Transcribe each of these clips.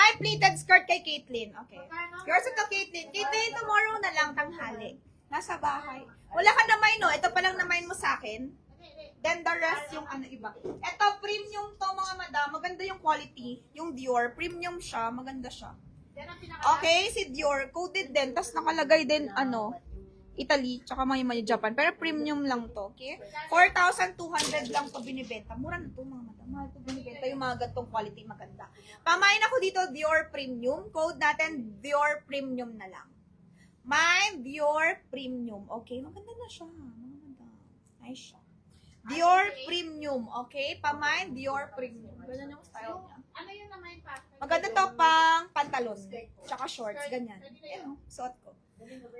My pleated skirt kay Caitlyn. Okay. Yours ito, Caitlyn. Caitlyn, tomorrow na lang tanghali. Nasa bahay. Wala ka na mine, no? Ito pa lang na mine mo sa akin. Then the rest yung ano iba. Ito, premium to mga madam. Maganda yung quality. Yung Dior. Premium siya. Maganda siya. Okay, si Dior. Coded din. Tapos nakalagay din, ano, Italy, tsaka may Japan. Pero premium lang to, okay? 4,200 lang to binibenta. Mura na to mga madam. Mahal to binibenta yung mga gantong quality maganda. Pamain ako dito, Dior Premium. Code natin, Dior Premium na lang. Mine, Dior Premium. Okay, maganda na siya. Mga madam. Nice siya. Dior Premium, okay? Pamain, Dior Premium. Ganyan yung style niya. Ano yun naman pa? Maganda to pang pantalon. Tsaka shorts, ganyan. Ayan, suot ko.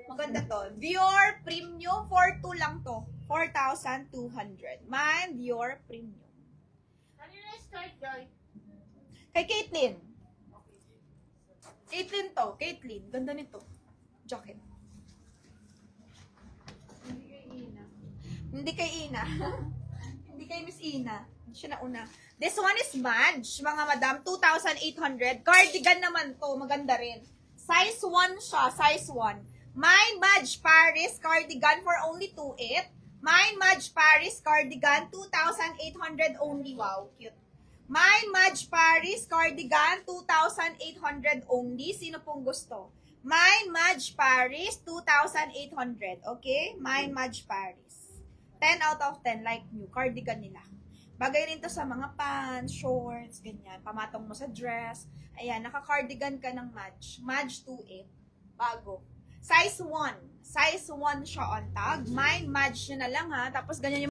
Maganda to. Dior Premium, 4,200 lang to. 4,200. Mine, Dior Premium. Ano yung skirt, Joy? Kay Caitlyn. Caitlyn to. Caitlyn. Ganda nito. Jacket. Hindi kay Ina. Hindi kay Miss Ina. Hindi siya nauna. This one is Madge, mga madam. 2,800. Cardigan naman to. Maganda rin. Size 1 siya. Size 1. Mine Madge Paris cardigan for only 2,800. Mine Madge Paris cardigan 2,800 only. Wow, cute. Mine Madge Paris cardigan 2,800 only. Sino pong gusto? Mine Madge Paris 2,800. Okay? Mine Madge Paris. 10 out of 10 like new. Cardigan nila. Bagay rin to sa mga pants, shorts, ganyan. Pamatong mo sa dress. Ayan, naka-cardigan ka ng Madge. Madge 2,800. Bago. Size 1. Size 1 siya on tag. Mine, Madge nyo na lang ha. Tapos ganyan yung